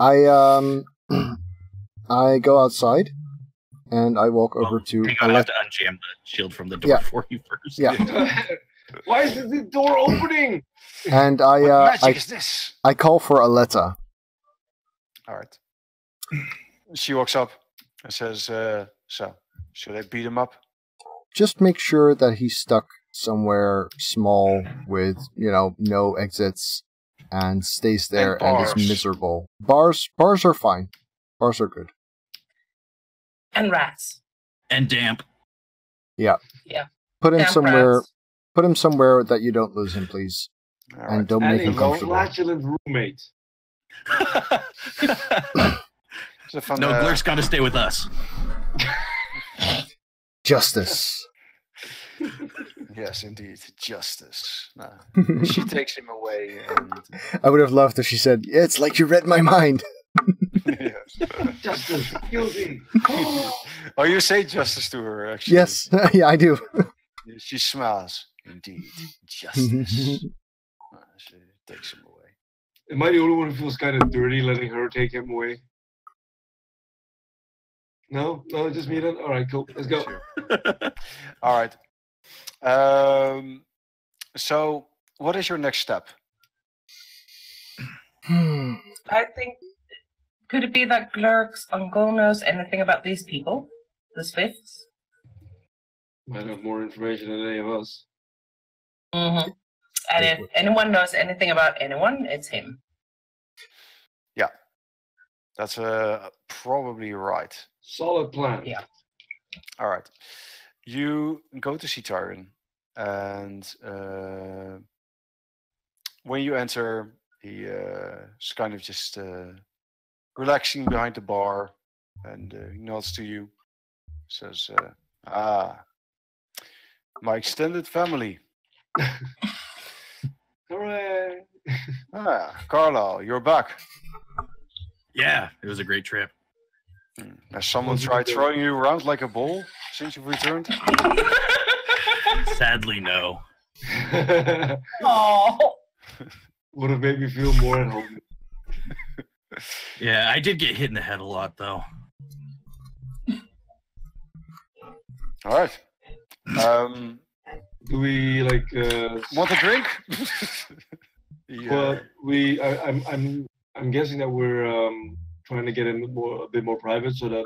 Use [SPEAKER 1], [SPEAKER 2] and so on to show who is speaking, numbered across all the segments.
[SPEAKER 1] I I go outside and I walk over to.
[SPEAKER 2] I have to unjam the shield from the door for you first.
[SPEAKER 1] Yeah.
[SPEAKER 3] Why is the door opening?
[SPEAKER 1] And
[SPEAKER 4] What magic is this?
[SPEAKER 1] I call for Aletta.
[SPEAKER 4] All right. She walks up and says, "So, should I beat him up?"
[SPEAKER 1] Just make sure that he's stuck somewhere small with, no exits and stays there and is miserable. Bars are fine. Bars are good.
[SPEAKER 5] And rats.
[SPEAKER 2] And damp.
[SPEAKER 1] Yeah.
[SPEAKER 5] Yeah.
[SPEAKER 1] Put him
[SPEAKER 5] Damp
[SPEAKER 1] somewhere.
[SPEAKER 5] rats.
[SPEAKER 1] Put him somewhere that you don't lose him, please.
[SPEAKER 4] All
[SPEAKER 1] And
[SPEAKER 4] right.
[SPEAKER 1] don't make him
[SPEAKER 3] And a
[SPEAKER 1] comfortable.
[SPEAKER 3] flatulent roommate.
[SPEAKER 2] No, Glurk's got to stay with us.
[SPEAKER 1] Justice.
[SPEAKER 4] Yes, indeed, justice. No. She takes him away, and
[SPEAKER 1] I would have loved if she said, "It's like you read my mind."
[SPEAKER 4] yes.
[SPEAKER 3] Justice, guilty.
[SPEAKER 4] Oh, you say justice to her, actually.
[SPEAKER 1] Yes, yeah, I do.
[SPEAKER 4] She smiles. Indeed, justice. She takes him away.
[SPEAKER 3] Am I the only one who feels kind of dirty letting her take him away? No, just me then. All right, cool. Let's go.
[SPEAKER 4] Sure. All right. So, what is your next step?
[SPEAKER 5] I think, could it be that Glurk's uncle knows anything about these people? The Swifts?
[SPEAKER 3] Might have more information than any of us.
[SPEAKER 5] Mm-hmm. And if anyone knows anything about anyone, it's him.
[SPEAKER 4] Yeah. That's probably right.
[SPEAKER 3] Solid plan.
[SPEAKER 5] Yeah.
[SPEAKER 4] All right. You go to see Tyron, and when you enter, he is kind of just relaxing behind the bar, and he nods to you, says, my extended family.
[SPEAKER 3] Hooray!
[SPEAKER 4] Carlisle, you're back.
[SPEAKER 2] Yeah, it was a great trip.
[SPEAKER 4] Has someone tried throwing you around like a ball since you've returned?
[SPEAKER 2] Sadly, no.
[SPEAKER 5] Oh.
[SPEAKER 3] Would have made me feel more at home.
[SPEAKER 2] Yeah, I did get hit in the head a lot, though.
[SPEAKER 4] All right.
[SPEAKER 3] Do we
[SPEAKER 4] Want a drink?
[SPEAKER 3] Well, I'm guessing that we're trying to get in a bit more private so that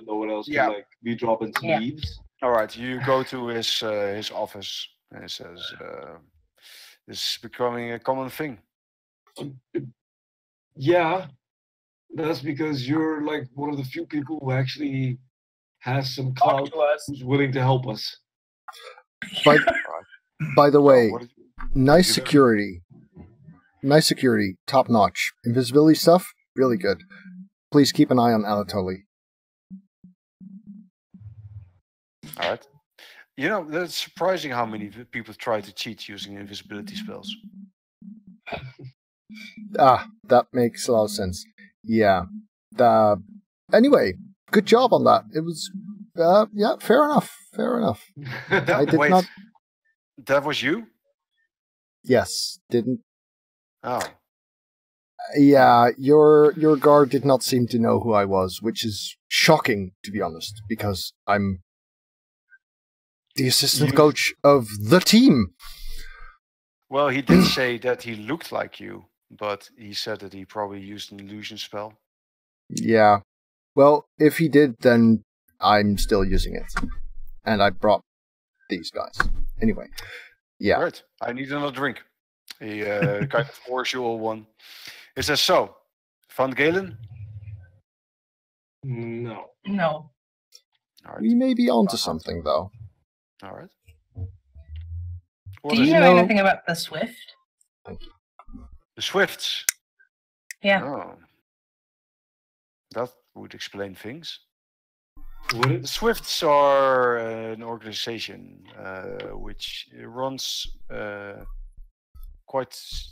[SPEAKER 3] no one else can be dropping some leaves.
[SPEAKER 4] All right, you go to his office and he says, "This is becoming a common thing."
[SPEAKER 3] Yeah, that's because you're like one of the few people who actually has some clout, who's willing to help us.
[SPEAKER 1] By the way, nice security, top notch. Invisibility stuff, really good. Please keep an eye on Anatoly.
[SPEAKER 4] All right. You know, that's surprising how many people try to cheat using invisibility spells.
[SPEAKER 1] That makes a lot of sense. Yeah. Anyway, good job on that. It was, fair enough. I did not.
[SPEAKER 4] That was you?
[SPEAKER 1] Yes, didn't.
[SPEAKER 4] Oh.
[SPEAKER 1] Yeah, your guard did not seem to know who I was, which is shocking, to be honest, because I'm the assistant coach of the team.
[SPEAKER 4] Well, he did say that he looked like you, but he said that he probably used an illusion spell.
[SPEAKER 1] Yeah. Well, if he did, then I'm still using it. And I brought these guys. Anyway. Yeah.
[SPEAKER 4] Right. I need another drink. He kind of pours you all one. He says, "So, Van Galen?"
[SPEAKER 3] No.
[SPEAKER 5] No.
[SPEAKER 4] All right.
[SPEAKER 1] We may be onto something, though.
[SPEAKER 4] All right.
[SPEAKER 5] Do you know anything about the Swift?
[SPEAKER 4] The Swifts?
[SPEAKER 5] Yeah.
[SPEAKER 4] Oh. That would explain things.
[SPEAKER 3] Would
[SPEAKER 4] The Swifts are an organization which runs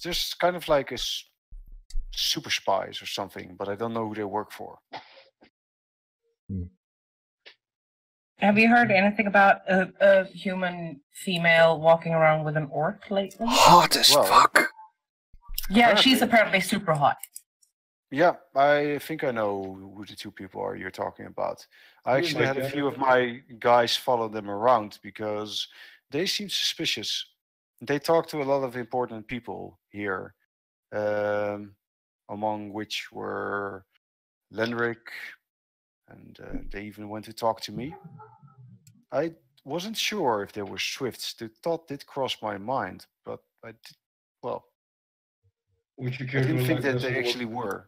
[SPEAKER 4] just kind of like a super spies or something, but I don't know who they work for.
[SPEAKER 5] Have you heard anything about a human female walking around with an orc lately?
[SPEAKER 1] Hot as fuck.
[SPEAKER 5] Yeah, she's apparently super hot.
[SPEAKER 4] Yeah, I think I know who the two people are you're talking about. I actually had a few of my guys follow them around because they seem suspicious. They talk to a lot of important people here, among which were Lenric, and they even went to talk to me. I wasn't sure if they were Swifts. The thought did cross my mind, but I didn't think that they actually were.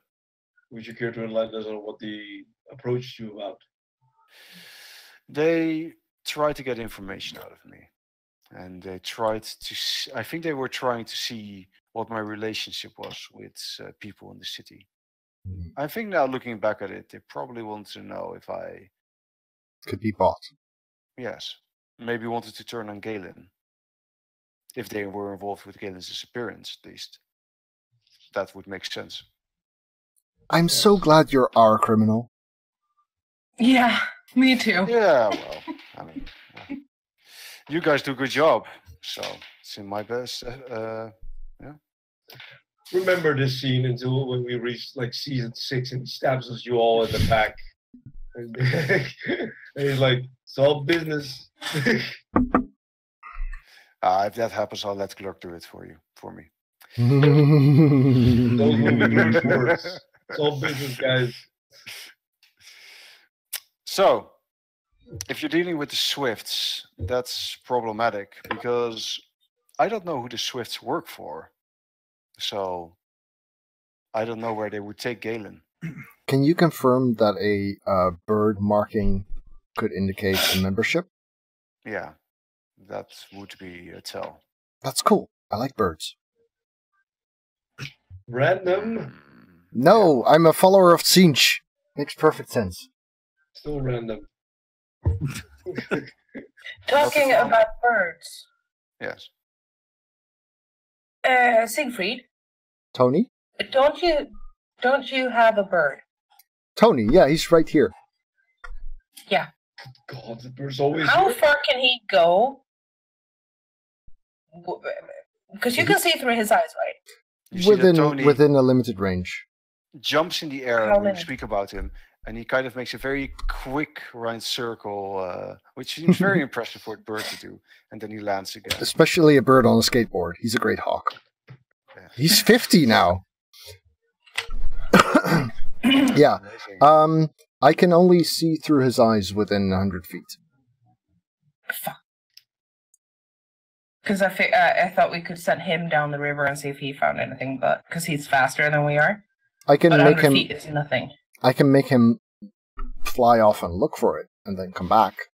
[SPEAKER 3] Would you care to enlighten us on what they approached you about?
[SPEAKER 4] They tried to get information out of me, and they tried to. I think they were trying to see what my relationship was with people in the city. I think now, looking back at it, they probably wanted to know if I
[SPEAKER 1] could be bought.
[SPEAKER 4] Yes, maybe wanted to turn on Galen. If they were involved with Galen's disappearance, at least. That would make sense.
[SPEAKER 1] I'm so glad you're our criminal.
[SPEAKER 5] Yeah, me too.
[SPEAKER 4] Yeah, well, I mean, you guys do a good job, so it's in my best. Yeah.
[SPEAKER 3] Remember this scene until when we reached like season 6 and he stabs us you all in the back. And he's like, solve business.
[SPEAKER 4] If that happens, I'll let Glurk do it for me.
[SPEAKER 3] Those will be Glurk's words. Solve business, guys.
[SPEAKER 4] So, if you're dealing with the Swifts, that's problematic because I don't know who the Swifts work for. So, I don't know where they would take Galen.
[SPEAKER 1] Can you confirm that a bird marking could indicate a membership?
[SPEAKER 4] Yeah, that would be a tell.
[SPEAKER 1] That's cool. I like birds.
[SPEAKER 3] Random?
[SPEAKER 1] No, I'm a follower of Tzeentch. Makes perfect sense.
[SPEAKER 3] Still random.
[SPEAKER 5] Talking about birds.
[SPEAKER 4] Yes.
[SPEAKER 5] Siegfried.
[SPEAKER 1] Tony?
[SPEAKER 5] Don't you have a bird?
[SPEAKER 1] Tony, yeah, he's right here.
[SPEAKER 5] Yeah.
[SPEAKER 3] God, the bird's always
[SPEAKER 5] How
[SPEAKER 3] here.
[SPEAKER 5] far can he go? Because you can see through his eyes, right?
[SPEAKER 1] Within a limited range.
[SPEAKER 4] Jumps in the air when you speak about him, and he kind of makes a very quick round circle, which seems very impressive for a bird to do, and then he lands again.
[SPEAKER 1] Especially a bird on a skateboard. He's a great hawk. Yeah. He's 50 now. Yeah. I can only see through his eyes within 100 feet.
[SPEAKER 5] Because I thought we could send him down the river and see if he found anything, but because he's faster than we are.
[SPEAKER 1] I can make him.
[SPEAKER 5] Feet is nothing.
[SPEAKER 1] I can make him fly off and look for it, and then come back.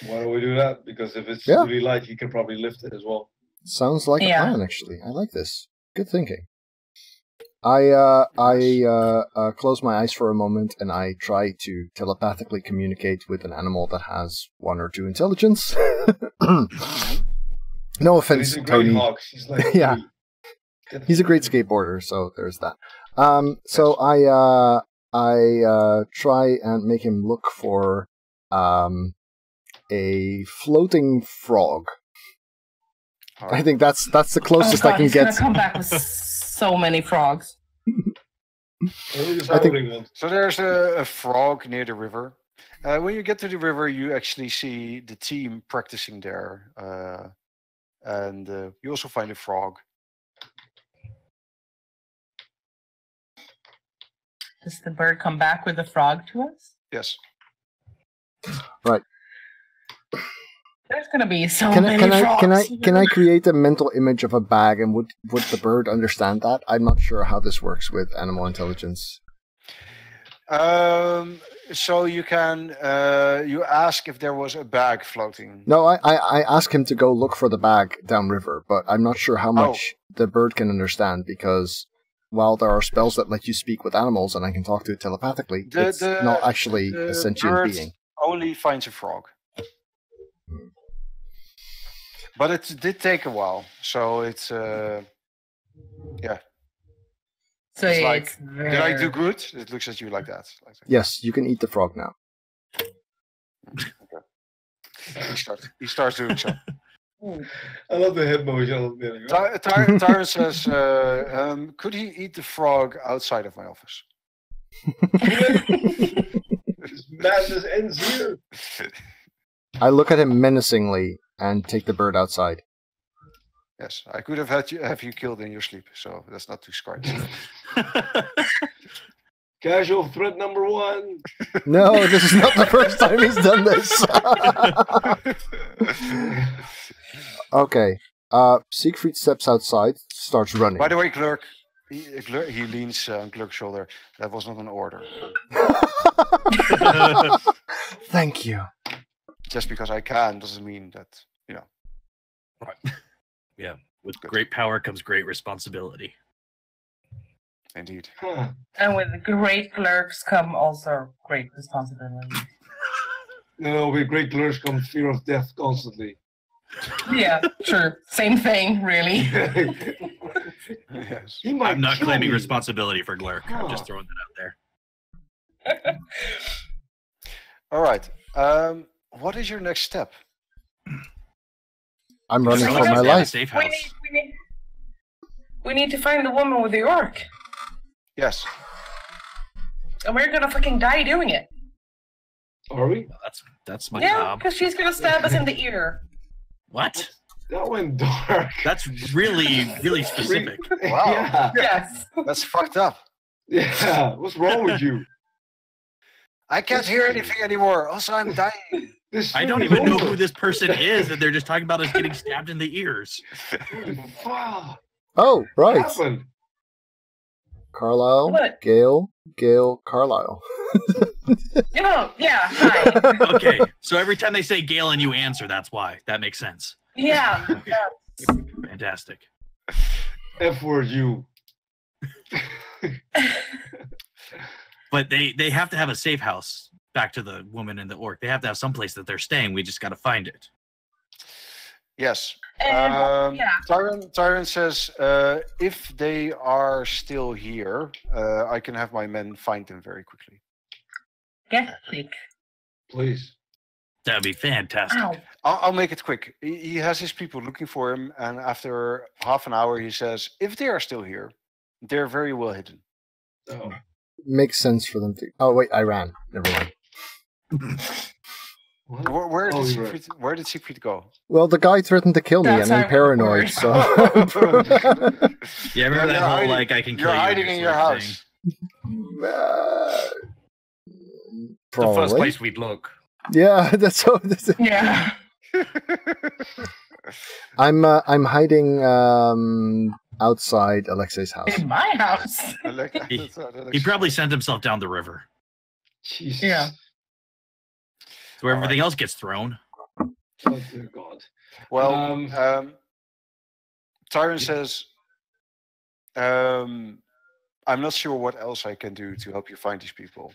[SPEAKER 3] Why don't we do that? Because if it's really light, he can probably lift it as well.
[SPEAKER 1] Sounds like a plan, actually. I like this. Good thinking. I close my eyes for a moment, and I try to telepathically communicate with an animal that has 1 or 2 intelligence. No offense, Tony.
[SPEAKER 3] He's like,
[SPEAKER 1] yeah. He's a great skateboarder, so there's that. So I try and make him look for a floating frog. Right. I think that's the closest I can get.
[SPEAKER 5] He's gonna come back with so many frogs.
[SPEAKER 4] So there's a frog near the river. When you get to the river, you actually see the team practicing there, and you also find a frog.
[SPEAKER 5] Does the bird come back with the frog to us?
[SPEAKER 4] Yes.
[SPEAKER 1] Right.
[SPEAKER 5] There's gonna be so many frogs.
[SPEAKER 1] Can I create a mental image of a bag, and would the bird understand that? I'm not sure how this works with animal intelligence.
[SPEAKER 4] So you can you ask if there was a bag floating.
[SPEAKER 1] No, I ask him to go look for the bag downriver, but I'm not sure how much the bird can understand, because while there are spells that let you speak with animals and I can talk to it telepathically, it's not actually a sentient being.
[SPEAKER 4] Only finds a frog. But it did take a while, so it's yeah.
[SPEAKER 5] So
[SPEAKER 4] it's like, did I do good? It looks at you like that.
[SPEAKER 1] Yes, you can eat the frog now.
[SPEAKER 4] Okay. He starts doing so.
[SPEAKER 3] I love the head motion. I love the
[SPEAKER 4] Tyron says, could he eat the frog outside of my office?
[SPEAKER 3] This madness ends here.
[SPEAKER 1] I look at him menacingly and take the bird outside.
[SPEAKER 4] Yes, I could have you killed in your sleep, so that's not too scary.
[SPEAKER 3] Casual threat number 1.
[SPEAKER 1] No, this is not the first time he's done this. Okay. Siegfried steps outside, starts running.
[SPEAKER 4] By the way, Clerk, he leans on Clerk's shoulder. That was not an order.
[SPEAKER 1] Thank you.
[SPEAKER 4] Just because I can doesn't mean that,
[SPEAKER 2] Right. Yeah. With great power comes great responsibility.
[SPEAKER 4] Indeed.
[SPEAKER 3] Huh.
[SPEAKER 5] And with great clerks come also great responsibility.
[SPEAKER 3] No, with great clerks comes fear of death constantly.
[SPEAKER 5] Yeah, true. Same thing, really.
[SPEAKER 4] Yes.
[SPEAKER 3] He might
[SPEAKER 2] I'm not
[SPEAKER 3] kill
[SPEAKER 2] claiming
[SPEAKER 3] me.
[SPEAKER 2] responsibility for Glurk. I'm just throwing that out there.
[SPEAKER 4] All right. What is your next step?
[SPEAKER 1] I'm running
[SPEAKER 5] So
[SPEAKER 1] for
[SPEAKER 5] we
[SPEAKER 1] my
[SPEAKER 5] have
[SPEAKER 1] life.
[SPEAKER 2] Safe house.
[SPEAKER 5] We need to find the woman with the orc.
[SPEAKER 4] Yes.
[SPEAKER 5] And we're gonna fucking die doing it.
[SPEAKER 3] Are we?
[SPEAKER 2] That's my
[SPEAKER 5] Yeah,
[SPEAKER 2] job.
[SPEAKER 5] because she's gonna stab us in the ear.
[SPEAKER 2] What?
[SPEAKER 3] That went dark.
[SPEAKER 2] That's really, really specific.
[SPEAKER 4] Wow.
[SPEAKER 3] Yeah.
[SPEAKER 5] Yes.
[SPEAKER 4] That's fucked up.
[SPEAKER 3] Yeah. What's wrong with you?
[SPEAKER 4] I can't hear anything anymore. Also, I'm dying.
[SPEAKER 3] This
[SPEAKER 2] I don't
[SPEAKER 3] stream
[SPEAKER 2] even
[SPEAKER 3] is
[SPEAKER 2] know
[SPEAKER 3] over.
[SPEAKER 2] who this person is, and they're just talking about us getting stabbed in the ears.
[SPEAKER 3] Wow.
[SPEAKER 1] Oh,
[SPEAKER 3] What
[SPEAKER 1] right.
[SPEAKER 3] happened?
[SPEAKER 1] Carlisle,
[SPEAKER 5] What?
[SPEAKER 1] Gale, Carlisle.
[SPEAKER 5] Yeah, hi.
[SPEAKER 2] Okay, so every time they say Gale and you answer, that's why. That makes sense.
[SPEAKER 5] Yeah.
[SPEAKER 2] Fantastic.
[SPEAKER 3] F word you.
[SPEAKER 2] But they have to have a safe house. Back to the woman and the orc. They have to have some place that they're staying. We just got to find it.
[SPEAKER 4] Yes.
[SPEAKER 5] And, yeah.
[SPEAKER 4] Tyron says, if they are still here, I can have my men find them very quickly.
[SPEAKER 5] Get quick.
[SPEAKER 3] Please.
[SPEAKER 2] That'd be fantastic.
[SPEAKER 5] Ow.
[SPEAKER 4] I'll make it quick. He has his people looking for him, and after half an hour, he says, if they are still here, they're very well hidden.
[SPEAKER 3] Oh.
[SPEAKER 1] Makes sense for them to. Oh, wait, I ran. Never mind.
[SPEAKER 3] What?
[SPEAKER 4] Where
[SPEAKER 3] Oh,
[SPEAKER 4] did
[SPEAKER 3] you're right.
[SPEAKER 4] Where did Siegfried go?
[SPEAKER 1] Well, the guy threatened to kill me,
[SPEAKER 5] That's
[SPEAKER 1] and I'm
[SPEAKER 5] how it
[SPEAKER 1] paranoid,
[SPEAKER 5] works.
[SPEAKER 1] so.
[SPEAKER 2] Yeah, remember that whole like I can kill
[SPEAKER 4] You're
[SPEAKER 2] you
[SPEAKER 4] hiding in your
[SPEAKER 2] sort of
[SPEAKER 4] house.
[SPEAKER 2] The
[SPEAKER 1] Probably.
[SPEAKER 2] first place we'd look.
[SPEAKER 1] Yeah, that's so.
[SPEAKER 5] Yeah.
[SPEAKER 1] I'm hiding outside Alexei's house.
[SPEAKER 5] In my house.
[SPEAKER 2] He probably sent himself down the river.
[SPEAKER 3] Jesus.
[SPEAKER 5] Yeah.
[SPEAKER 2] So where everything else gets thrown.
[SPEAKER 3] Oh, dear God.
[SPEAKER 4] Well, Tyron says, I'm not sure what else I can do to help you find these people.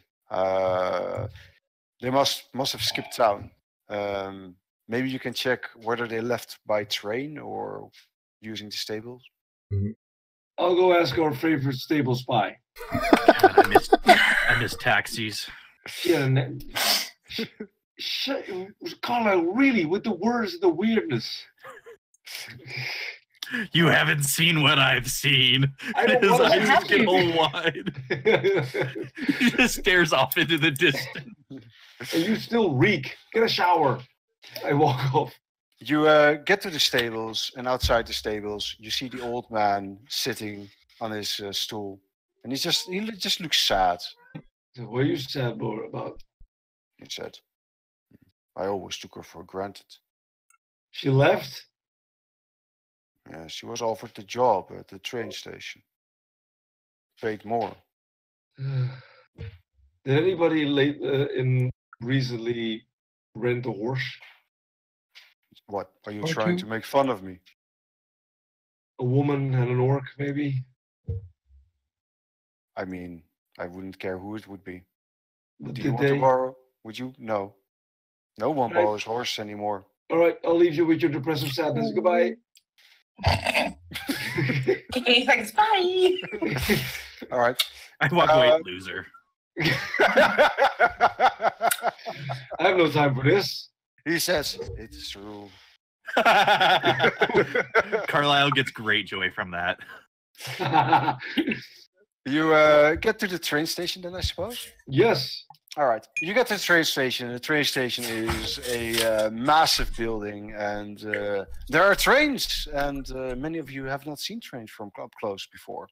[SPEAKER 4] They must have skipped town. Maybe you can check whether they left by train or using the stables.
[SPEAKER 3] I'll go ask our favorite stable spy.
[SPEAKER 2] I miss taxis.
[SPEAKER 3] Yeah, Carlisle, really, with the words and the weirdness.
[SPEAKER 2] You haven't seen what I've seen.
[SPEAKER 3] I don't
[SPEAKER 2] His
[SPEAKER 3] wanna
[SPEAKER 2] eyes
[SPEAKER 3] see
[SPEAKER 2] just get
[SPEAKER 3] you.
[SPEAKER 2] all wide. He just stares off into the distance.
[SPEAKER 3] And you still reek. Get a shower. I walk off.
[SPEAKER 4] You get to the stables, and outside the stables, you see the old man sitting on his stool, and he just looks sad.
[SPEAKER 3] What are you sad about?
[SPEAKER 4] He said, "I always took her for granted.
[SPEAKER 3] She left?
[SPEAKER 4] Yeah, she was offered the job at the train station. Paid more.
[SPEAKER 3] Did anybody recently rent a horse?
[SPEAKER 4] What, are you
[SPEAKER 3] Or
[SPEAKER 4] trying
[SPEAKER 3] two.
[SPEAKER 4] to make fun of me?
[SPEAKER 3] A woman and an orc, maybe?
[SPEAKER 4] I mean, I wouldn't care who it would be.
[SPEAKER 3] But
[SPEAKER 4] Do you
[SPEAKER 3] did
[SPEAKER 4] want to
[SPEAKER 3] they?
[SPEAKER 4] borrow? Would you? No. No one
[SPEAKER 3] Right.
[SPEAKER 4] borrows horse anymore.
[SPEAKER 3] All right, I'll leave you with your depressive sadness. Goodbye.
[SPEAKER 5] Okay, thanks. Bye.
[SPEAKER 4] All right.
[SPEAKER 2] I walk away, loser.
[SPEAKER 3] I have no time for this.
[SPEAKER 4] He says, it's true.
[SPEAKER 2] Carlisle gets great joy from that.
[SPEAKER 4] You get to the train station then, I suppose?
[SPEAKER 3] Yes.
[SPEAKER 4] All right. You get to the train station. The train station is a massive building, and there are trains, and many of you have not seen trains from up close before.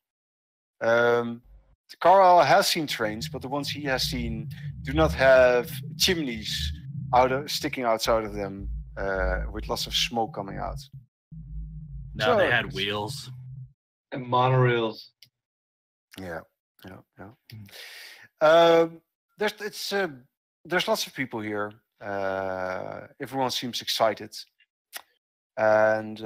[SPEAKER 4] Carl has seen trains, but the ones he has seen do not have chimneys sticking outside of them with lots of smoke coming out.
[SPEAKER 2] No, they had wheels.
[SPEAKER 3] And monorails.
[SPEAKER 4] Yeah. There's lots of people here. Everyone seems excited. And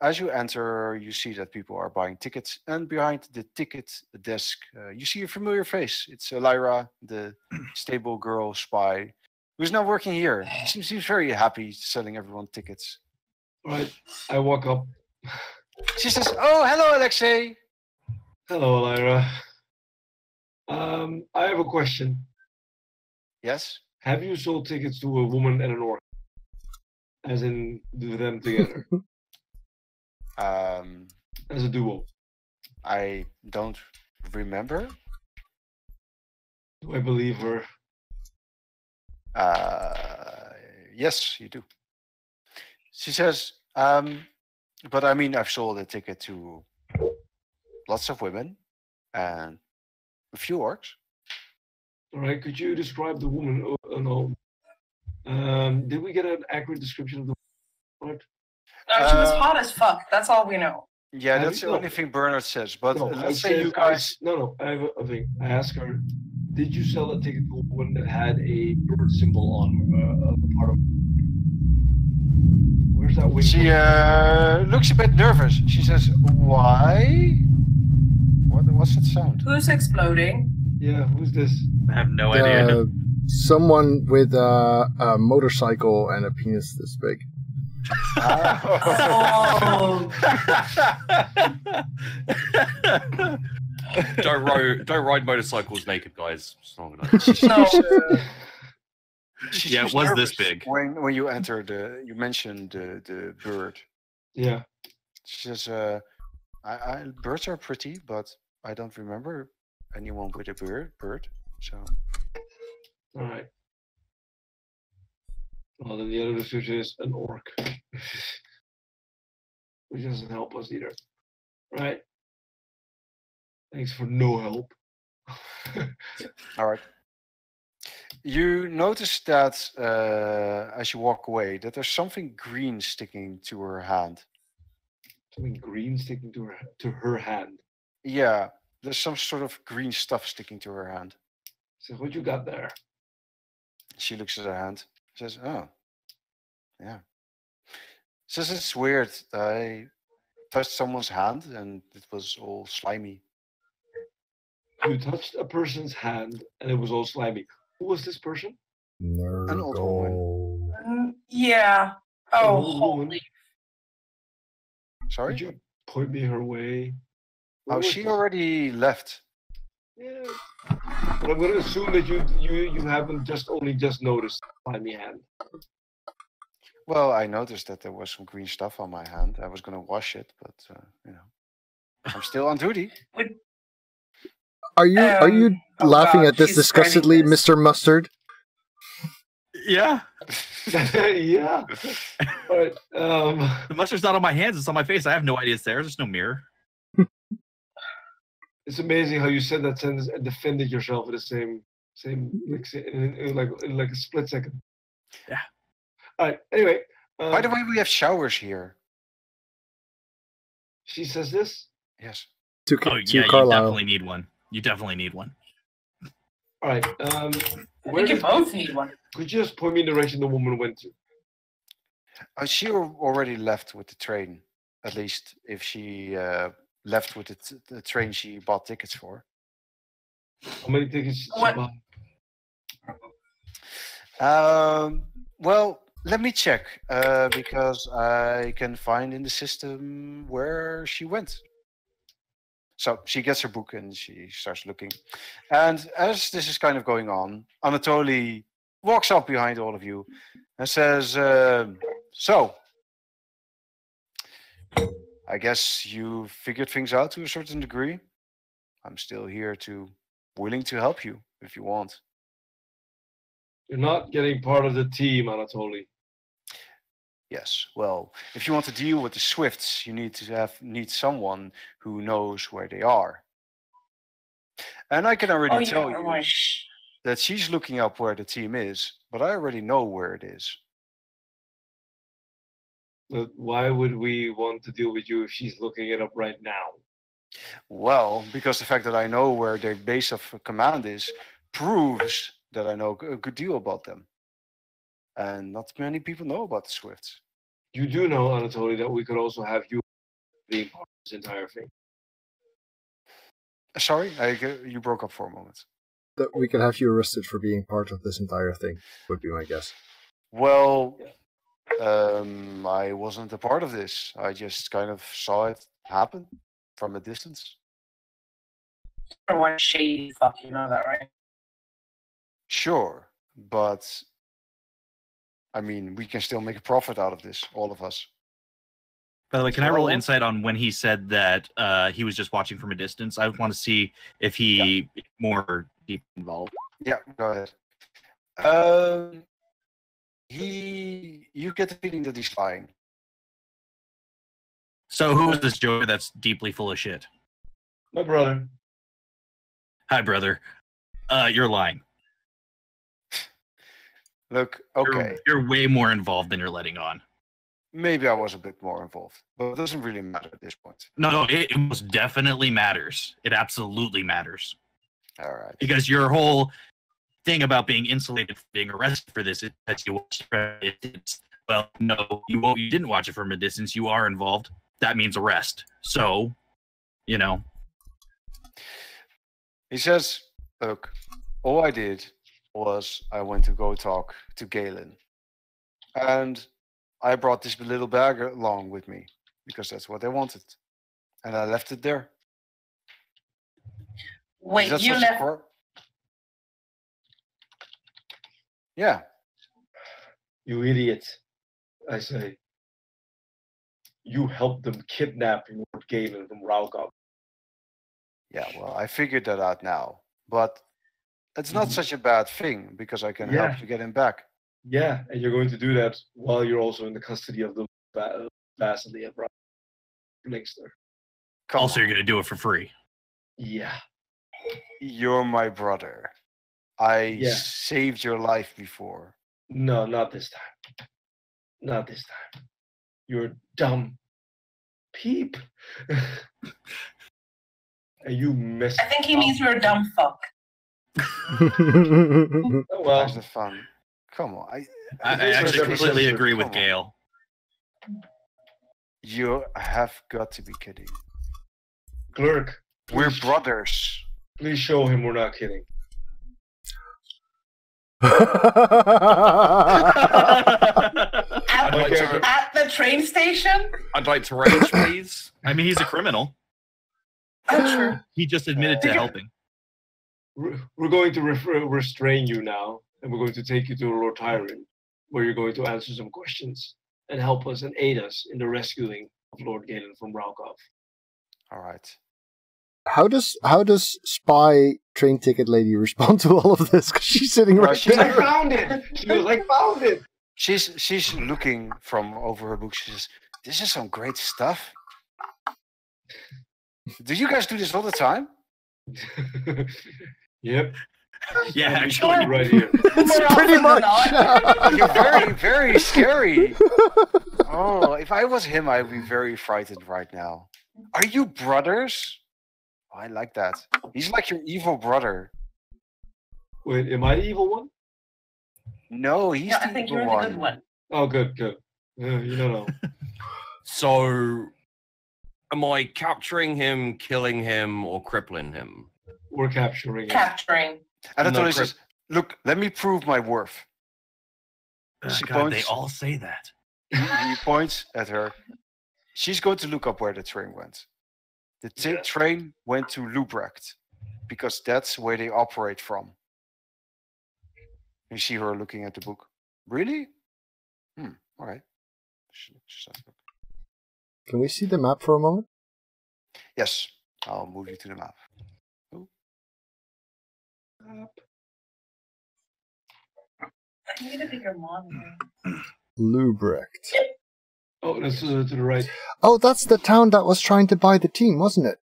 [SPEAKER 4] as you enter, you see that people are buying tickets. And behind the ticket desk, you see a familiar face. It's Lyra, the stable girl spy, who's now working here. She seems very happy selling everyone tickets.
[SPEAKER 3] Right. I walk up.
[SPEAKER 4] She says, "Oh, hello, Alexei."
[SPEAKER 3] Hello, Lyra. I have a question.
[SPEAKER 4] Yes?
[SPEAKER 3] Have you sold tickets to a woman and an orc? As in, do them together? As a duo?
[SPEAKER 4] I don't remember.
[SPEAKER 3] Do I believe her?
[SPEAKER 4] Yes, you do. She says, but I mean, I've sold a ticket to lots of women and a few orcs.
[SPEAKER 3] All right, could you describe the woman? No. Did we get an accurate description of the woman?
[SPEAKER 5] She was hot as fuck. That's all we know.
[SPEAKER 4] Yeah, that's the only thing Bernard says. But let's say you guys...
[SPEAKER 3] No, I have a thing. I asked her, did you sell a ticket to a woman that had a bird symbol on part of... Where's that wing?
[SPEAKER 4] She looks a bit nervous. She says, "Why? What's that sound?"
[SPEAKER 5] Who's exploding?
[SPEAKER 3] Yeah, who's this?
[SPEAKER 2] I have no idea.
[SPEAKER 1] Someone with a motorcycle and a penis this big.
[SPEAKER 5] Oh.
[SPEAKER 6] Don't ride motorcycles naked, guys. It's not gonna...
[SPEAKER 5] No.
[SPEAKER 2] Yeah, it was this big.
[SPEAKER 4] When you entered, you mentioned the bird.
[SPEAKER 3] Yeah.
[SPEAKER 4] She says, birds are pretty, but I don't remember anyone with a bird. So.
[SPEAKER 3] All right. Well, then the other description is an orc, which doesn't help us either. Right. Thanks for no help.
[SPEAKER 4] All right. You notice that as you walk away, that there's something green sticking to her hand.
[SPEAKER 3] Something green sticking to her hand.
[SPEAKER 4] Yeah, there's some sort of green stuff sticking to her hand.
[SPEAKER 3] So what you got there?
[SPEAKER 4] She looks at her hand. Says, "Oh, yeah." Says it's weird. I touched someone's hand and it was all slimy.
[SPEAKER 3] You touched a person's hand and it was all slimy. Who was this person?
[SPEAKER 4] An old woman.
[SPEAKER 5] Yeah. Oh,
[SPEAKER 3] holy.
[SPEAKER 4] Sorry?
[SPEAKER 3] Could you point me her way?
[SPEAKER 4] Oh, she already left.
[SPEAKER 3] Yeah. But I'm going to assume that you haven't only just noticed slimy hand.
[SPEAKER 4] Well, I noticed that there was some green stuff on my hand. I was going to wash it, but I'm still on duty.
[SPEAKER 1] Are you laughing at this disgustedly, Mr. Mustard?
[SPEAKER 2] Yeah.
[SPEAKER 3] Yeah. But,
[SPEAKER 2] the mustard's not on my hands; it's on my face. I have no idea it's there. There's no mirror.
[SPEAKER 3] It's amazing how you said that sentence and defended yourself in the same in like a split second.
[SPEAKER 2] Yeah.
[SPEAKER 3] All right. Anyway.
[SPEAKER 4] By the way, we have showers here.
[SPEAKER 3] She says this?
[SPEAKER 4] Yes.
[SPEAKER 2] You definitely need one. You definitely need one.
[SPEAKER 3] All right.
[SPEAKER 5] We can both need one.
[SPEAKER 3] Could you just point me in the direction the woman went to?
[SPEAKER 4] She already left with the train. At least if she left with the train she bought tickets for.
[SPEAKER 3] How many tickets did she
[SPEAKER 4] buy? Well, let me check because I can find in the system where she went. So she gets her book and she starts looking. And as this is kind of going on, Anatoly walks up behind all of you and says, "So, I guess you figured things out to a certain degree. I'm still here willing to help you if you want.
[SPEAKER 3] You're not getting part of the team, Anatoly.
[SPEAKER 4] Yes. Well, if you want to deal with the Swifts, you need someone who knows where they are. And I can already tell you that she's looking up where the team is, but I already know where it is.
[SPEAKER 3] But why would we want to deal with you if she's looking it up right now?
[SPEAKER 4] Well, because the fact that I know where their base of command is proves that I know a good deal about them. And not many people know about the Swifts.
[SPEAKER 3] You do know, Anatoly, that we could also have you being part of this entire thing.
[SPEAKER 4] Sorry, you broke up for a moment.
[SPEAKER 1] That we could have you arrested for being part of this entire thing, would be my guess.
[SPEAKER 4] Well, I wasn't a part of this. I just kind of saw it happen from a distance.
[SPEAKER 5] For one shady fuck, you know that, right?
[SPEAKER 4] Sure, but I mean, we can still make a profit out of this, all of us.
[SPEAKER 2] By the way, can I roll insight on when he said that he was just watching from a distance? I want to see if he more deep involved.
[SPEAKER 4] Yeah, go ahead. You get the feeling that he's lying.
[SPEAKER 2] So who is this Joker that's deeply full of shit?
[SPEAKER 3] My brother.
[SPEAKER 2] Hi, brother. You're lying.
[SPEAKER 4] Look, okay.
[SPEAKER 2] You're way more involved than you're letting on.
[SPEAKER 4] Maybe I was a bit more involved, but it doesn't really matter at this point.
[SPEAKER 2] No, it most definitely matters. It absolutely matters.
[SPEAKER 4] All right.
[SPEAKER 2] Because your whole thing about being insulated from being arrested for this is that you watched it from a distance. Well, no, you didn't watch it from a distance. You are involved. That means arrest. So, you know.
[SPEAKER 4] He says, look, all I did was I went to go talk to Galen. And I brought this little bag along with me because that's what they wanted. And I left it there.
[SPEAKER 5] Wait, you left...
[SPEAKER 4] Yeah.
[SPEAKER 3] You idiot. I say. You helped them kidnap Lord Galen from Raukov.
[SPEAKER 4] Yeah, well, I figured that out now. But it's not such a bad thing because I can help you get him back.
[SPEAKER 3] Yeah, and you're going to do that while you're also in the custody of the Vasily and Linkster.
[SPEAKER 2] Also, you're going to do it for free.
[SPEAKER 3] Yeah.
[SPEAKER 4] You're my brother. I saved your life before.
[SPEAKER 3] No, not this time. Not this time. You're a dumb peep. And you messed
[SPEAKER 5] I think he means you're a dumb fuck.
[SPEAKER 3] Oh, well.
[SPEAKER 4] That's the fun. Come on.
[SPEAKER 2] I actually completely agree with Gale.
[SPEAKER 4] You have got to be kidding.
[SPEAKER 3] Glurk.
[SPEAKER 4] We're brothers.
[SPEAKER 3] Please show him we're not kidding.
[SPEAKER 5] At the train station?
[SPEAKER 6] I'd like to range, please.
[SPEAKER 2] I mean, he's a criminal.
[SPEAKER 5] True.
[SPEAKER 2] He just admitted to helping.
[SPEAKER 3] We're going to restrain you now, and we're going to take you to Lord Tyrant, where you're going to answer some questions and help us and aid us in the rescuing of Lord Galen from Raukov.
[SPEAKER 4] All right.
[SPEAKER 1] How does spy train ticket lady respond to all of this? Because she's sitting right there.
[SPEAKER 3] I found it. She was like, found it.
[SPEAKER 4] She's looking from over her book. She says, "This is some great stuff. Do you guys do this all the time?"
[SPEAKER 3] Yep.
[SPEAKER 2] Yeah, actually,
[SPEAKER 3] right here.
[SPEAKER 1] It's pretty much.
[SPEAKER 4] You're very, very scary. Oh, if I was him, I'd be very frightened right now. Are you brothers? Oh, I like that. He's like your evil brother.
[SPEAKER 3] Wait, am I the evil one?
[SPEAKER 4] No, he's
[SPEAKER 5] Yeah,
[SPEAKER 4] the
[SPEAKER 5] I think
[SPEAKER 4] evil
[SPEAKER 5] you're
[SPEAKER 4] one.
[SPEAKER 5] the good one.
[SPEAKER 3] Oh, good. You don't know.
[SPEAKER 6] So, am I capturing him, killing him, or crippling him?
[SPEAKER 3] We're capturing him.
[SPEAKER 5] Capturing.
[SPEAKER 4] Anatoly says, "Look, let me prove my worth." She
[SPEAKER 2] God,
[SPEAKER 4] points,
[SPEAKER 2] they all say that.
[SPEAKER 4] he points at her. She's going to look up where the train went. The train went to Lubrecht because that's where they operate from. You see her looking at the book. Really? All right.
[SPEAKER 1] Can we see the map for a moment?
[SPEAKER 4] Yes, I'll move you to the map.
[SPEAKER 5] I need a bigger monitor.
[SPEAKER 1] Lubrecht.
[SPEAKER 3] Oh, that's to the right.
[SPEAKER 1] Oh, that's the town that was trying to buy the team, wasn't it?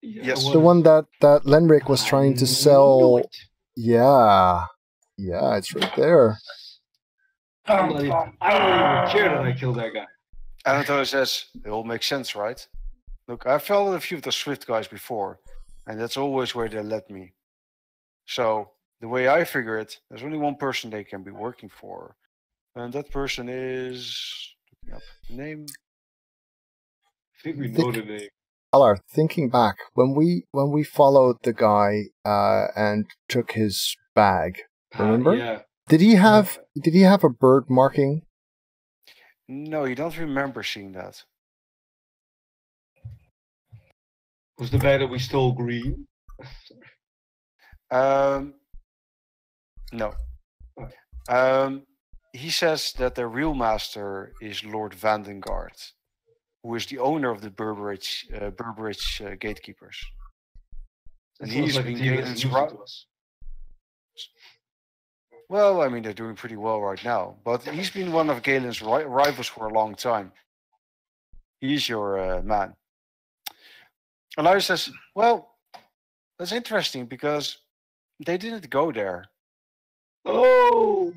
[SPEAKER 3] Yeah,
[SPEAKER 4] Yes.
[SPEAKER 1] The one that Lenric was trying to
[SPEAKER 3] I
[SPEAKER 1] sell.
[SPEAKER 3] knew it.
[SPEAKER 1] Yeah. Yeah, it's right there.
[SPEAKER 3] I don't even care that I killed that guy.
[SPEAKER 4] Anatoly says, it all makes sense, right? Look, I've followed a few of the Swift guys before, and that's always where they led me. So, the way I figure it, there's only one person they can be working for. And that person is... looking up the name.
[SPEAKER 3] I think we know the name.
[SPEAKER 1] Alar, thinking back, when we followed the guy and took his bag, remember?
[SPEAKER 3] Yeah.
[SPEAKER 1] Did he have a bird marking?
[SPEAKER 4] No, you don't remember seeing that.
[SPEAKER 3] Was the bag that we stole green?
[SPEAKER 4] No.
[SPEAKER 3] Okay.
[SPEAKER 4] He says that the real master is Lord Vandengard, who is the owner of the Burbridge gatekeepers. And
[SPEAKER 3] Sounds
[SPEAKER 4] he's
[SPEAKER 3] like a
[SPEAKER 4] been
[SPEAKER 3] team that's
[SPEAKER 4] Galen's
[SPEAKER 3] losing to us.
[SPEAKER 4] Well, I mean, they're doing pretty well right now, but he's been one of Galen's rivals for a long time. He's your man. Elias says, well, that's interesting because they didn't go there.
[SPEAKER 3] Oh!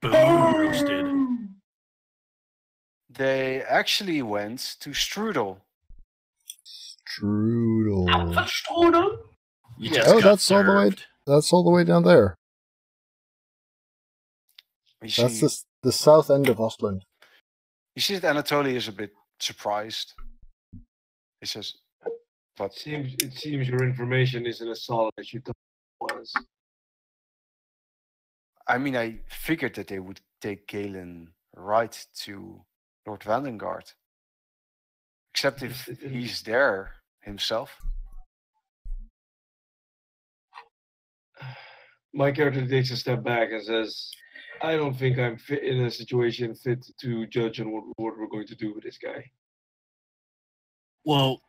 [SPEAKER 2] Boom, roasted.
[SPEAKER 4] They actually went to Strudel.
[SPEAKER 1] Strudel.
[SPEAKER 5] Strudel?
[SPEAKER 2] You
[SPEAKER 4] Yeah.
[SPEAKER 2] just
[SPEAKER 1] Oh,
[SPEAKER 2] got
[SPEAKER 1] that's all the way.
[SPEAKER 2] served.
[SPEAKER 1] That's all the way down there.
[SPEAKER 4] You
[SPEAKER 1] That's the south end of Ostland.
[SPEAKER 4] You see that Anatoly is a bit surprised. He says, but
[SPEAKER 3] It seems your information isn't as solid as you thought it was.
[SPEAKER 4] I mean, I figured that they would take Galen right to Lord Vandengard. Except if he's there himself.
[SPEAKER 3] My character takes a step back and says, I don't think I'm fit in a situation fit to judge on what we're going to do with this guy.
[SPEAKER 2] Well,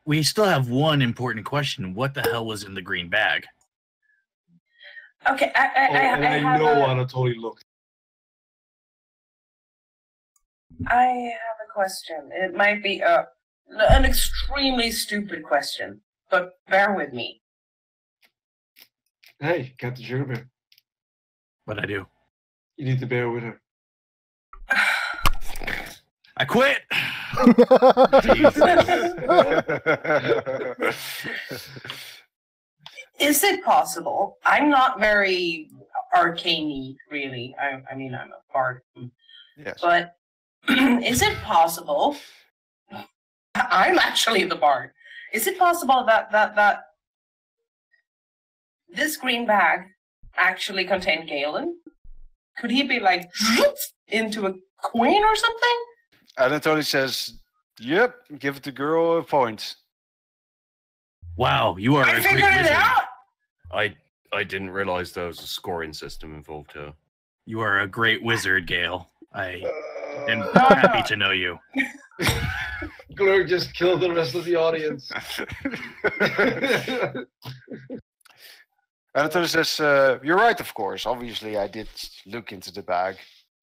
[SPEAKER 2] we still have one important question. What the hell was in the green bag?
[SPEAKER 5] Okay,
[SPEAKER 3] I know Anatoly looked.
[SPEAKER 5] I have a question. It might be an extremely stupid question, but bear with me.
[SPEAKER 3] Hey, Captain Sugarbear,
[SPEAKER 2] What I do?
[SPEAKER 3] you need to bear with her.
[SPEAKER 2] I quit.
[SPEAKER 5] Is it possible? I'm not very arcane-y, really. I mean, I'm a bard.
[SPEAKER 4] Yes.
[SPEAKER 5] But is it possible? I'm actually the bard. Is it possible that this green bag actually contained Galen? Could he be like into a queen or something?
[SPEAKER 4] Anatoly says, yep, give the girl a point.
[SPEAKER 2] Wow, you are
[SPEAKER 5] I
[SPEAKER 2] a great
[SPEAKER 5] figured it
[SPEAKER 2] wizard.
[SPEAKER 5] out.
[SPEAKER 6] I didn't realize there was a scoring system involved here.
[SPEAKER 2] You are a great wizard, Gale. I am
[SPEAKER 3] And
[SPEAKER 2] happy to know you.
[SPEAKER 3] Glurg just killed the rest of the audience.
[SPEAKER 4] Anatoly says, you're right, of course. Obviously, I did look into the bag.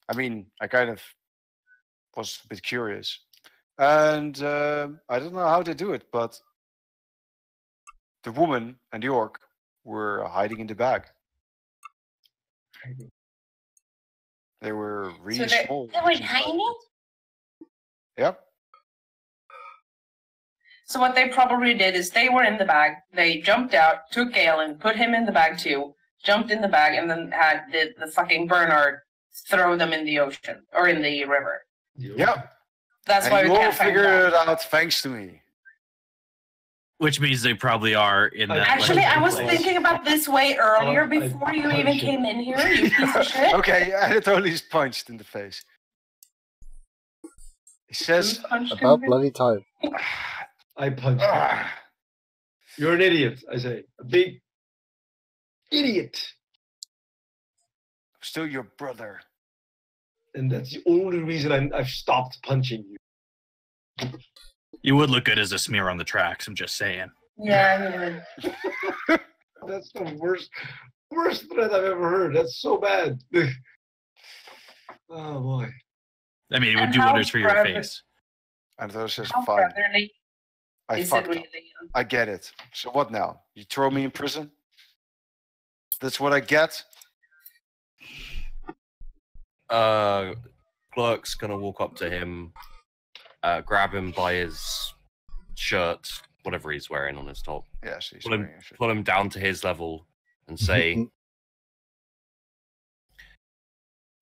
[SPEAKER 4] I mean, I kind of was a bit curious. And I don't know how they do it, but the woman and the orc were hiding in the bag. They were really small.
[SPEAKER 5] They were tiny?
[SPEAKER 4] Yep.
[SPEAKER 5] So what they probably did is they were in the bag, they jumped out, took Galen, put him in the bag too, jumped in the bag, and then had the fucking Bernard throw them in the ocean, or in the river.
[SPEAKER 4] Yep.
[SPEAKER 5] That's
[SPEAKER 4] And
[SPEAKER 5] why
[SPEAKER 4] you
[SPEAKER 5] we
[SPEAKER 4] all
[SPEAKER 5] can't find
[SPEAKER 4] figured
[SPEAKER 5] them.
[SPEAKER 4] it out thanks to me.
[SPEAKER 2] Which means they probably are in that.
[SPEAKER 5] Actually, I was
[SPEAKER 2] place.
[SPEAKER 5] thinking about this way earlier
[SPEAKER 3] I
[SPEAKER 5] before you even
[SPEAKER 3] punched
[SPEAKER 5] came in here, you piece of shit.
[SPEAKER 4] Okay, Anatoly is punched in the face. He says,
[SPEAKER 1] About bloody time.
[SPEAKER 3] I punched him. You're an idiot, I say. A big idiot.
[SPEAKER 4] still your brother.
[SPEAKER 3] And that's the only reason I've stopped punching you.
[SPEAKER 2] You would look good as a smear on the tracks. I'm just saying.
[SPEAKER 5] Yeah,
[SPEAKER 3] That's the worst threat I've ever heard. That's so bad. Oh boy.
[SPEAKER 2] I mean, it would
[SPEAKER 5] And
[SPEAKER 2] do
[SPEAKER 5] how
[SPEAKER 2] wonders for your
[SPEAKER 5] brother-
[SPEAKER 2] face.
[SPEAKER 4] And those says,
[SPEAKER 5] how
[SPEAKER 4] fine,
[SPEAKER 5] brotherly
[SPEAKER 4] I
[SPEAKER 5] is it
[SPEAKER 4] fucked up.
[SPEAKER 5] really?
[SPEAKER 4] I get it. So what now? You throw me in prison? That's what I get?
[SPEAKER 6] Clerk's gonna walk up to him, grab him by his shirt, whatever he's wearing on his top,
[SPEAKER 4] Yes, he's
[SPEAKER 6] pull him,
[SPEAKER 4] wearing a shirt.
[SPEAKER 6] pull him down to his level, and say,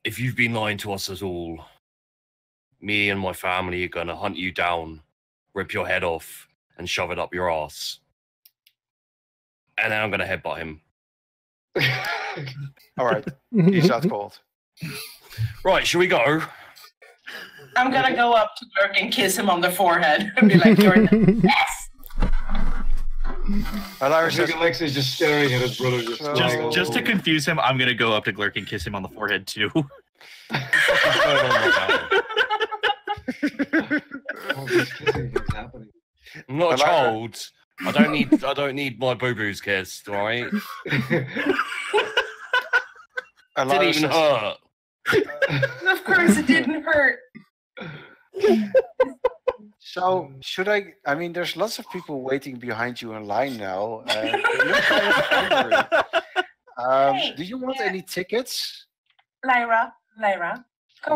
[SPEAKER 6] "If you've been lying to us at all, me and my family are gonna hunt you down, rip your head off, and shove it up your ass, and then I'm gonna headbutt him."
[SPEAKER 4] All right, he's out cold.
[SPEAKER 6] Right, shall we go?
[SPEAKER 5] I'm gonna go up to Dirk and kiss him on the forehead and be like, "You're the best."
[SPEAKER 3] I
[SPEAKER 4] Alara
[SPEAKER 3] think
[SPEAKER 4] says,
[SPEAKER 3] Alexa is just staring at his brother. Just,
[SPEAKER 4] So-
[SPEAKER 3] flying all
[SPEAKER 2] Just to
[SPEAKER 3] over.
[SPEAKER 2] confuse him, I'm gonna go up to Glurk and kiss him on the forehead too.
[SPEAKER 3] All these kissing things happening.
[SPEAKER 6] I'm not a
[SPEAKER 4] Alara-
[SPEAKER 6] child. I don't need my boo-boos kissed, alright? Didn't
[SPEAKER 4] Alara
[SPEAKER 6] even
[SPEAKER 4] says,
[SPEAKER 6] hurt.
[SPEAKER 5] Of course, it didn't hurt.
[SPEAKER 4] so should I mean, there's lots of people waiting behind you in line now. And they look kind of hungry.
[SPEAKER 5] Hey,
[SPEAKER 4] Do you want
[SPEAKER 5] yeah.
[SPEAKER 4] any tickets?
[SPEAKER 5] Lyra, go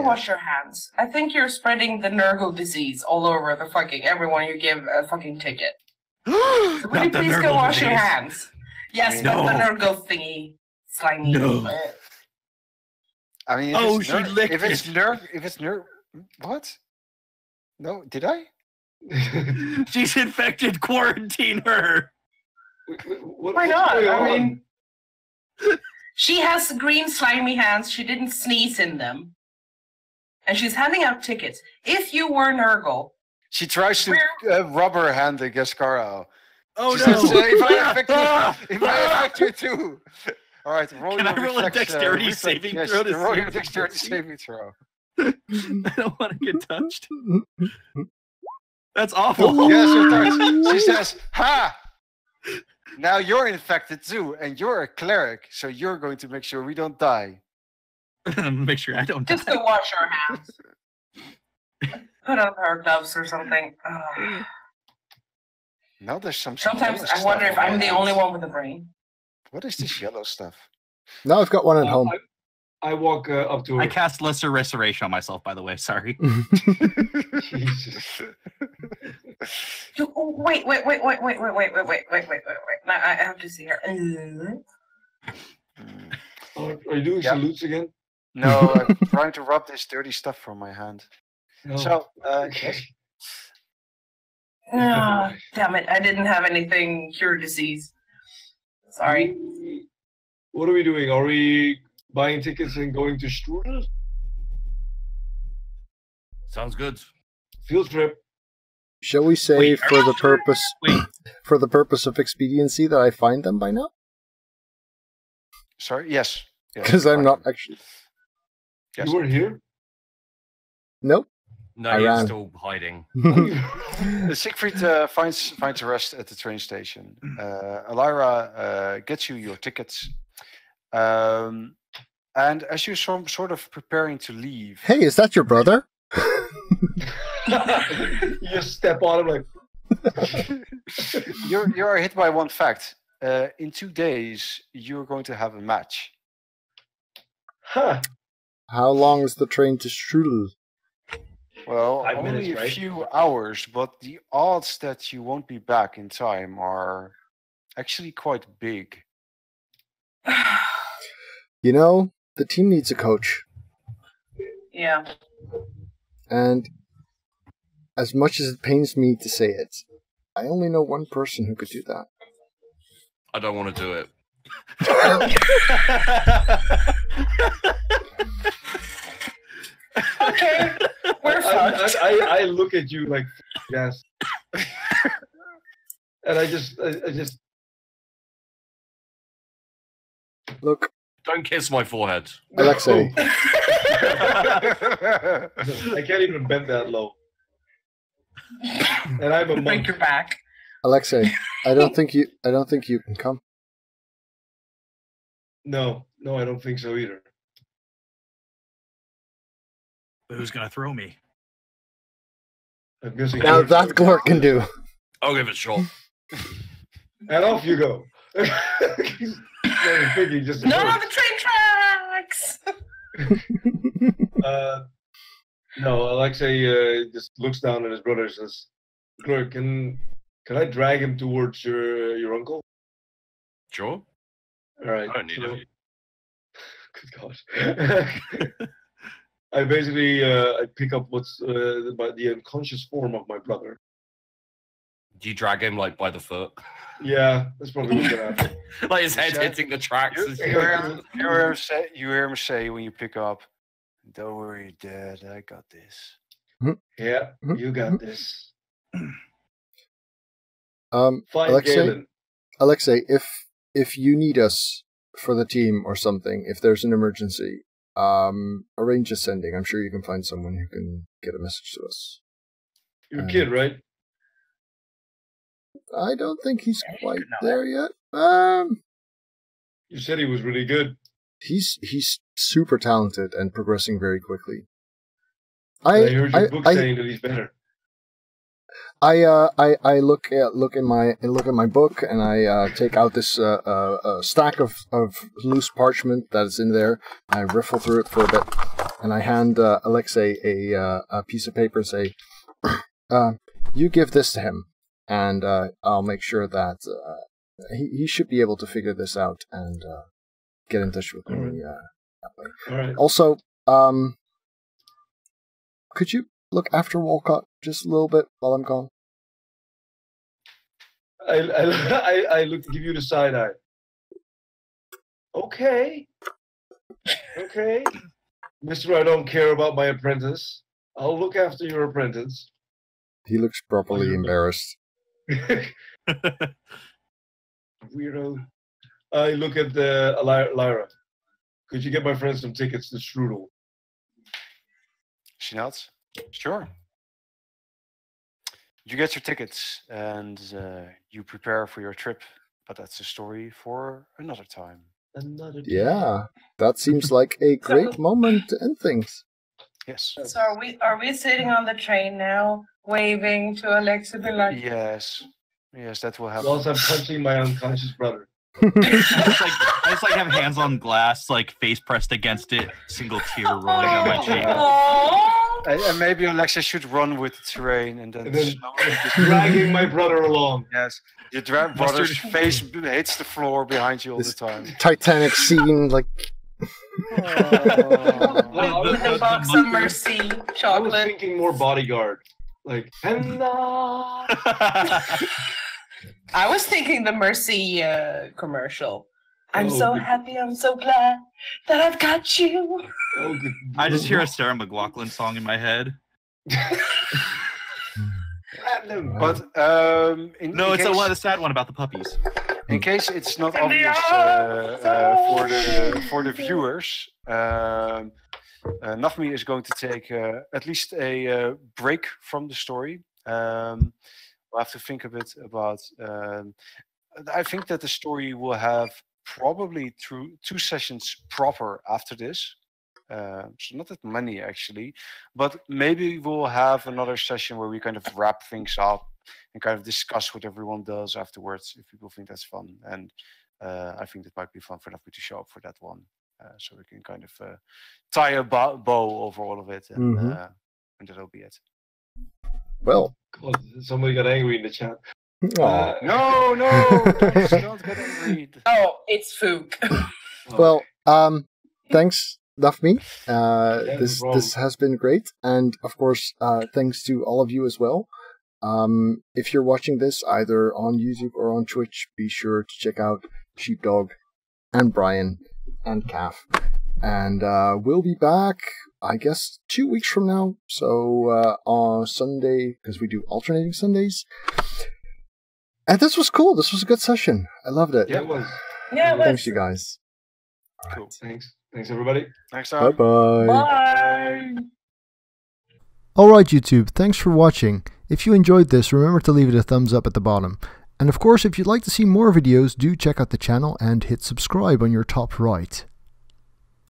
[SPEAKER 4] Yeah.
[SPEAKER 5] wash your hands. I think you're spreading the Nurgle disease all over the fucking everyone you give a fucking ticket. So will you
[SPEAKER 2] Not the
[SPEAKER 5] please go
[SPEAKER 2] Nurgle
[SPEAKER 5] wash your
[SPEAKER 2] disease.
[SPEAKER 5] hands? Yes,
[SPEAKER 4] No.
[SPEAKER 5] not the Nurgle thingy. Slimy.
[SPEAKER 2] No.
[SPEAKER 4] I mean, if
[SPEAKER 2] Oh,
[SPEAKER 4] it's
[SPEAKER 2] she
[SPEAKER 4] nerve,
[SPEAKER 2] licked
[SPEAKER 4] if it's
[SPEAKER 2] it.
[SPEAKER 4] nerve, what? No, did I?
[SPEAKER 2] She's infected. Quarantine her.
[SPEAKER 5] Why not? I mean, she has green slimy hands. She didn't sneeze in them. And she's handing out tickets. If you were Nurgle,
[SPEAKER 4] She tries to rub her hand against Carl.
[SPEAKER 2] Oh
[SPEAKER 4] She says, if I affect you too. All right, roll
[SPEAKER 2] Can
[SPEAKER 4] your
[SPEAKER 2] I roll a
[SPEAKER 4] reflex,
[SPEAKER 2] dexterity
[SPEAKER 4] reflex-
[SPEAKER 2] saving
[SPEAKER 4] yes,
[SPEAKER 2] throw to
[SPEAKER 4] roll
[SPEAKER 2] see
[SPEAKER 4] your
[SPEAKER 2] if
[SPEAKER 4] dexterity
[SPEAKER 2] it's-
[SPEAKER 4] saving throw.
[SPEAKER 2] I don't want to get touched. That's awful.
[SPEAKER 4] Yes, you're touched. She says, "Ha! Now you're infected too, and you're a cleric, so you're going to make sure we don't die."
[SPEAKER 2] Make sure I don't
[SPEAKER 5] just
[SPEAKER 2] die.
[SPEAKER 5] go wash your hands. Put on her gloves or something. Ugh.
[SPEAKER 4] Now there's some.
[SPEAKER 5] Sometimes
[SPEAKER 4] yellow
[SPEAKER 5] I wonder
[SPEAKER 4] stuff
[SPEAKER 5] if
[SPEAKER 4] on
[SPEAKER 5] I'm
[SPEAKER 4] my
[SPEAKER 5] the
[SPEAKER 4] hands.
[SPEAKER 5] only one with a brain.
[SPEAKER 4] What is this yellow stuff?
[SPEAKER 1] Now I've got one at home.
[SPEAKER 3] I walk up to her.
[SPEAKER 2] I cast Lesser Restoration on myself, by the way. Sorry.
[SPEAKER 3] Jesus.
[SPEAKER 5] Wait. I have to see her.
[SPEAKER 3] Are you doing
[SPEAKER 4] Yeah.
[SPEAKER 3] salutes again?
[SPEAKER 4] No, I'm trying to rub this dirty stuff from my hand.
[SPEAKER 3] No.
[SPEAKER 4] So,
[SPEAKER 3] Okay.
[SPEAKER 5] Ah, damn it. I didn't have anything cure disease. Sorry.
[SPEAKER 3] What are we doing? Are we buying tickets and going to Strudel?
[SPEAKER 6] Sounds good.
[SPEAKER 3] Field trip.
[SPEAKER 1] Shall we say
[SPEAKER 2] Wait,
[SPEAKER 1] for the purpose
[SPEAKER 2] Wait,
[SPEAKER 1] for the purpose of expediency that I find them by now?
[SPEAKER 4] sorry. Yes.
[SPEAKER 1] Because I'm not actually.
[SPEAKER 4] Yes.
[SPEAKER 3] You weren't here?
[SPEAKER 1] Nope.
[SPEAKER 6] No,
[SPEAKER 1] I
[SPEAKER 6] you're
[SPEAKER 1] ran.
[SPEAKER 6] still hiding.
[SPEAKER 4] Siegfried finds a rest at the train station. Alara gets you your tickets. And as you're sort of preparing to leave,
[SPEAKER 1] Hey, is that your brother?
[SPEAKER 3] You just step on him like,
[SPEAKER 4] you're hit by one fact. In 2 days, you're going to have a match.
[SPEAKER 3] huh.
[SPEAKER 1] How long is the train to Strudel?
[SPEAKER 4] Well,
[SPEAKER 3] 5
[SPEAKER 4] only
[SPEAKER 3] minutes,
[SPEAKER 4] a
[SPEAKER 3] right?
[SPEAKER 4] few hours, but the odds that you won't be back in time are actually quite big.
[SPEAKER 1] You know, the team needs a coach.
[SPEAKER 5] Yeah.
[SPEAKER 1] And as much as it pains me to say it, I only know one person who could do that.
[SPEAKER 6] I don't want to do it.
[SPEAKER 5] Okay. We're fucked.
[SPEAKER 3] I look at you like, yes. And I just,
[SPEAKER 1] Look,
[SPEAKER 6] Don't kiss my forehead.
[SPEAKER 1] Alexei,
[SPEAKER 3] I can't even bend that low. And I'm a
[SPEAKER 5] Break
[SPEAKER 3] monk.
[SPEAKER 5] your back.
[SPEAKER 1] Alexei, I don't think you can come.
[SPEAKER 3] No, I don't think so either.
[SPEAKER 2] Who's gonna throw me?
[SPEAKER 3] I'm guessing
[SPEAKER 1] Now
[SPEAKER 3] George
[SPEAKER 1] that
[SPEAKER 3] knows.
[SPEAKER 1] Glork can do.
[SPEAKER 6] I'll give it a shot.
[SPEAKER 3] And off you go. Not even thinking, just a
[SPEAKER 5] No,
[SPEAKER 3] word.
[SPEAKER 5] the train tracks!
[SPEAKER 3] No, Alexei just looks down at his brother and says, "Glork, can I drag him towards your uncle?"
[SPEAKER 6] Sure.
[SPEAKER 3] All right.
[SPEAKER 6] I don't need
[SPEAKER 3] so-
[SPEAKER 6] it.
[SPEAKER 3] Good God. I basically I pick up what's the unconscious form of my brother.
[SPEAKER 6] Do you drag him like by the foot?
[SPEAKER 3] Yeah, that's probably what's gonna happen.
[SPEAKER 6] Like his head
[SPEAKER 4] Yeah.
[SPEAKER 6] hitting the tracks.
[SPEAKER 4] You hear him say when you pick up, "Don't worry, Dad, I got this."
[SPEAKER 3] Yeah, you got this. Fine,
[SPEAKER 1] Alexei,
[SPEAKER 3] Galen.
[SPEAKER 1] if you need us for the team or something, if there's an emergency, arrange a sending. I'm sure you can find someone who can get a message to us.
[SPEAKER 3] You're a kid, right?
[SPEAKER 1] I don't think he's quite
[SPEAKER 5] know
[SPEAKER 1] there yet.
[SPEAKER 3] You said he was really good.
[SPEAKER 1] He's super talented and progressing very quickly.
[SPEAKER 3] I heard your book saying that he's better.
[SPEAKER 1] I look in my book and I take out this stack of loose parchment that is in there. I riffle through it for a bit, and I hand Alexei a piece of paper and say, "You give this to him, and I'll make sure that he should be able to figure this out and get in touch with me that way."
[SPEAKER 3] All right.
[SPEAKER 1] Also, could you look after Walcott just a little bit while I'm gone?
[SPEAKER 3] I look to give you the side eye. Okay. Mister, I don't care about my apprentice. I'll look after your apprentice.
[SPEAKER 1] He looks properly embarrassed.
[SPEAKER 3] Weirdo. I look at Lyra. Could you get my friend some tickets to Strudel?
[SPEAKER 4] She nods. Sure. You get your tickets and you prepare for your trip, but that's a story for another time.
[SPEAKER 3] Another day.
[SPEAKER 1] Yeah, that seems like a great moment to end things.
[SPEAKER 4] Yes.
[SPEAKER 5] So are we sitting on the train now, waving to Alexa, be like,
[SPEAKER 4] Yes, that will happen.
[SPEAKER 3] Whilst I'm punching my unconscious brother.
[SPEAKER 2] I just have hands on glass, like face pressed against it, single tear rolling down my cheek.
[SPEAKER 5] "Aww."
[SPEAKER 4] And maybe Alexa should run with the terrain and then,
[SPEAKER 3] And then
[SPEAKER 4] slowly
[SPEAKER 3] dragging my brother along.
[SPEAKER 4] yes, your brother's face hits the floor behind you all the time.
[SPEAKER 1] Titanic scene, like
[SPEAKER 5] With a box of Mercy
[SPEAKER 3] I was
[SPEAKER 5] chocolate.
[SPEAKER 3] thinking more bodyguard. Like, Henna!
[SPEAKER 5] I was thinking the Mercy commercial. I'm
[SPEAKER 3] Oh,
[SPEAKER 5] so
[SPEAKER 3] good.
[SPEAKER 5] happy, I'm so glad that I've got you.
[SPEAKER 3] Oh, good.
[SPEAKER 2] I just hear a Sarah McLachlan song in my head.
[SPEAKER 3] Platinum.
[SPEAKER 4] But
[SPEAKER 2] No, it's the sad one about the puppies.
[SPEAKER 4] in case it's not
[SPEAKER 5] And they
[SPEAKER 4] obvious
[SPEAKER 5] are
[SPEAKER 4] for the viewers, Nafmi is going to take at least a break from the story. We'll have to think a bit about. I think that the story will have probably through 2 sessions proper after this. So not that many actually, but maybe we'll have another session where we kind of wrap things up and kind of discuss what everyone does afterwards if people think that's fun. And I think that might be fun for Nafmi to show up for that one, so we can kind of tie a bow over all of it, and that'll be it.
[SPEAKER 1] well,
[SPEAKER 3] God, somebody got angry in the chat.
[SPEAKER 1] aw.
[SPEAKER 4] No, don't get angry.
[SPEAKER 5] Oh, it's Fook.
[SPEAKER 1] Well, thanks, Daphne.
[SPEAKER 3] no
[SPEAKER 1] This
[SPEAKER 3] problem.
[SPEAKER 1] has been great, and of course, thanks to all of you as well. If you're watching this either on YouTube or on Twitch, be sure to check out Sheepdog and Brian and Caff. And we'll be back, I guess, 2 weeks from now. So on Sunday, because we do alternating Sundays. And this was cool. This was a good session. I loved it.
[SPEAKER 3] Yeah, it was.
[SPEAKER 5] Yeah, it was.
[SPEAKER 1] Thanks, you guys.
[SPEAKER 4] Cool.
[SPEAKER 3] Thanks. Thanks, everybody.
[SPEAKER 4] Next time.
[SPEAKER 1] Bye-bye.
[SPEAKER 5] Bye.
[SPEAKER 7] Alright YouTube, thanks for watching. If you enjoyed this, remember to leave it a thumbs up at the bottom. And of course, if you'd like to see more videos, do check out the channel and hit subscribe on your top right.